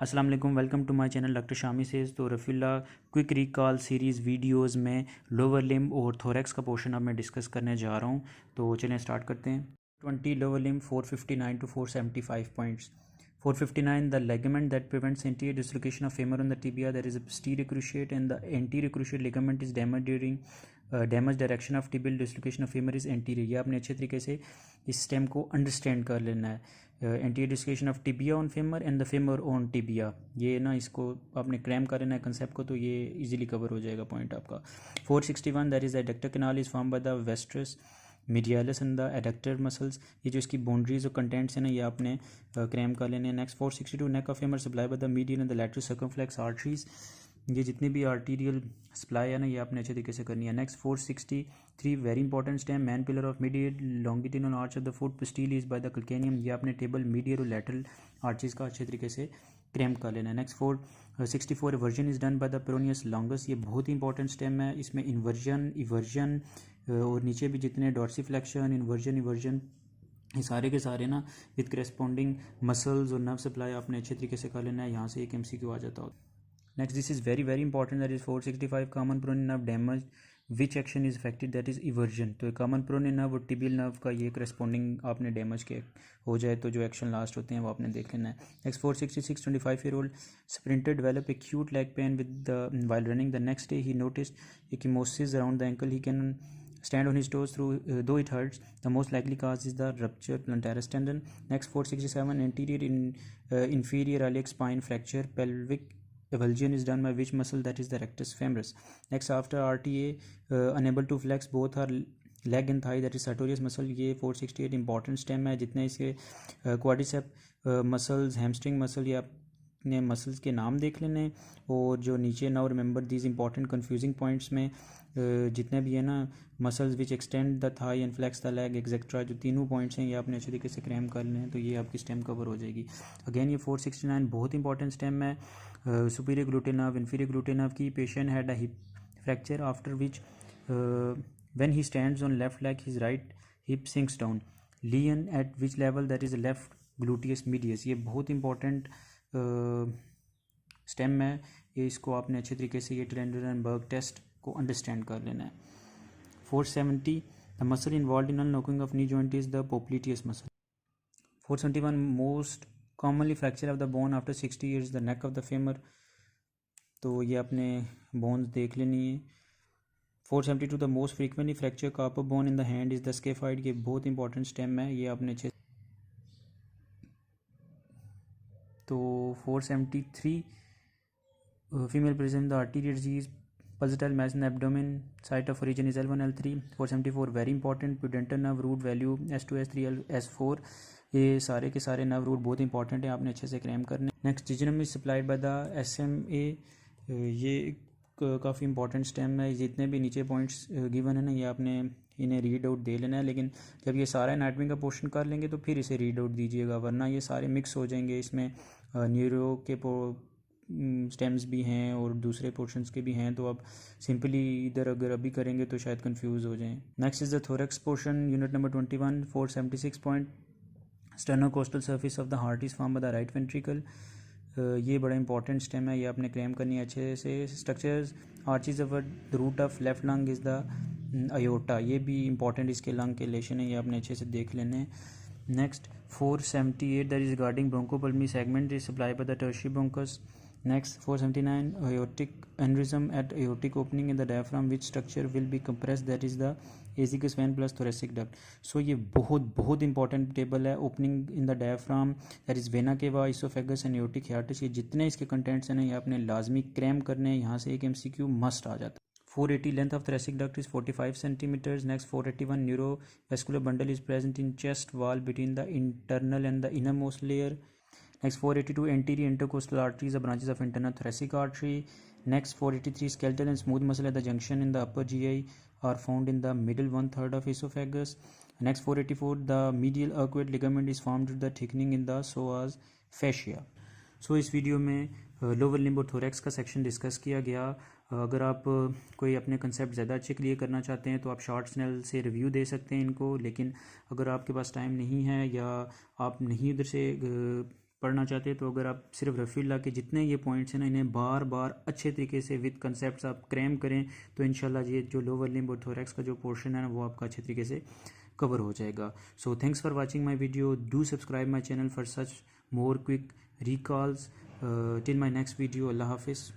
अस्सलाम वालेकुम, welcome to my channel doctor Shami says. तो रफ़ीला क्विक रिकॉल सीरीज़ वीडियोस में लोअर लिम्ब और थोरैक्स का पोर्शन अब मैं डिस्कस करने जा रहा हूँ। तो चलें स्टार्ट करते हैं। 20 lower limb 459 to 475 points. 459 the ligament that prevents anterior dislocation of femur on the tibia, that is a posterior cruciate, and the anterior cruciate ligament is damaged during damage direction of tibial dislocation of femur is anterior। ये आपने अच्छे तरीके से इस stem को understand कर लेना है। Anterior dislocation of tibia on femur and the femur on tibia, ये ना इसको आपने क्रैम कर लेना है कंसेप्ट को, तो ये इजीली कवर हो जाएगा पॉइंट आपका। 461 that is adductor canal is form by the vastus medialis and the adductor muscles. ये जो इसकी बाउंड्रीज और कंटेंट्स हैं ना, ये आपने क्रैम कर लेने हैं। Next 462 neck of famer supply by the median and the lateral circumflex arteries. ये जितनी भी आर्टीरियल सप्लाई है ना, ये आपने अच्छे तरीके से करनी है। Next 463 very important stem main pillar of medial longitudinal arch of the foot pistil is by the calcaneum. ये आपने टेबल मीडियल और लैटरल आर्चेस का अच्छे तरीके से क्रैम्प कर लेना है। Next 464 eversion is done by the peroneus longus. ये बहुत ही इंपॉर्टेंट स्टेम है, इसमें इन्वर्जन इवर्जन और नीचे भी जितने डॉर्सिफ्लेक्शन इन्वर्जन ये सारे के सारे ना विद करेस्पॉन्डिंग मसल्स और नर्व सप्लाई आपने अच्छे तरीके से कर लेना है। यहाँ से एक MCQ आ जाता हो। Next this is very very important, that is 465 common peroneal nerve damage which action is affected, that is eversion. तो कॉमन पेरोनियल नर्व और टिबियल नर्व का ये करस्पॉन्डिंग आपने डैमेज के हो जाए तो जो एक्शन लास्ट होते हैं वो आपने देख लेना है। Next 466 25-year-old sprinter develop acute leg pain with the while running. The next day he noticed ecchymosis around the ankle. He can stand on his toes through though it hurts. The most likely cause is the ruptured plantaris tendon. Next 467 inferior iliac spine fracture. Pelvic avulsion is done by which muscle, that is the rectus femoris. Next after RTA unable to flex both her leg and thigh, that is sartorius muscle. ये 468 important stem है। जितने इसके quadricep muscles hamstring muscle, ये आपने muscles के नाम देख लेने। और जो नीचे now remember these important confusing points में जितने भी है ना muscles which extend the thigh and flex the leg etcetera, जो तीनों पॉइंट्स हैं ये आपने अच्छे तरीके से क्रैम कर लें, तो ये आपकी स्टेम कवर हो जाएगी। अगेन ये 469 बहुत इंपॉर्टेंट स्टेम है। Superior gluteal nerve inferior gluteal nerve की patient had a hip fracture after which when he stands on left leg his right hip sinks down. Lesion at which level, that is left gluteus medius. ये बहुत important stem है, ये इसको आपने अच्छे तरीके से ये ट्रेंडनबर्ग टेस्ट को अंडरस्टैंड कर लेना है। 470 the muscle involve in unlocking of knee joint is the popliteus muscle. 471 most commonly fracture of the bone after 60 years the neck of the femur. तो ये आपने बोन्स देख लेनी है। 472 the most frequently fracture carpal bone in the hand is the scaphoid. ये बहुत important stem है, ये आपने अच्छे। तो 473 female present the arterial disease pulsatile mass in the abdomen, site of origin is L1 L3. 474 very important pudendal nerve root value S2 S3 S4। ये सारे के सारे नर्व रूट बहुत इंपॉर्टेंट है, आपने अच्छे से क्रैम करने। Next jejunum is supplied by the SMA। ये काफ़ी इंपॉर्टेंट स्टेम है। जितने भी नीचे पॉइंट्स गिवन है ना, ये आपने इन्हें रीड आउट दे लेना है, लेकिन जब ये सारा एनाटमी का पोर्शन कर लेंगे तो फिर इसे रीड आउट दीजिएगा, वरना ये सारे मिक्स हो जाएंगे। इसमें न्यूरो के स्टेम्स भी हैं और दूसरे पोर्शंस के भी हैं, तो आप सिंपली इधर अगर अभी करेंगे तो शायद कंफ्यूज हो जाएं। Next is the thorax portion, unit number 21 476 point. Sternocostal surface of the heart is form by the right ventricle. ये बड़ा इंपॉर्टेंट स्टेम है, ये आपने क्रैम करनी है अच्छे से। Structures arches of the root of left lung is the aorta. ये भी इंपॉर्टेंट इसके लंग के लेशन है, ये आपने अच्छे से देख लेने हैं। Next 478 that is regarding bronchopulmonary segment is supply by the tertiary bronchus. Next 479 aortic aneurysm at aortic opening in the diaphragm, which structure will be compressed, that is the azygous vein plus thoracic duct. So ये बहुत important table है। Opening in the diaphragm, that is vena cava oesophagus and aortic हियाटस। ये जितने इसके contents हैं ना, ये आपने लाजमी क्रैम करने हैं। यहाँ से एक MCQ मस्ट आ जाता है। 480 length of thoracic duct is 45 centimeters. Next 481 neurovascular bundle is present in chest wall between the internal and the innermost layer. Next 482 anterior intercostal arteries are branches of internal thoracic artery. Next 483 skeletal and smooth muscle at the junction in the upper GI are found in the middle 1/3 of esophagus. Next 484 the medial arcuate ligament is formed with the thickening in the psoas fascia. So इस video में lower limb और thorax का section discuss किया गया। अगर आप कोई अपने कंसेप्ट ज़्यादा अच्छे क्लियर करना चाहते हैं तो आप शॉर्ट चैनल से रिव्यू दे सकते हैं इनको, लेकिन अगर आपके पास टाइम नहीं है या आप नहीं उधर से पढ़ना चाहते हैं तो अगर आप सिर्फ रफ़ील्ला के जितने ये पॉइंट्स हैं ना इन्हें बार बार अच्छे तरीके से विद कंसेप्ट आप क्रैम करें तो इंशाल्लाह ये जो लोअर लिम्ब और थोरैक्स का जो पोर्शन है ना वो आपका अच्छे तरीके से कवर हो जाएगा। So thanks for watching my video, do subscribe my channel for such more quick recalls till my next video. Allah Hafiz.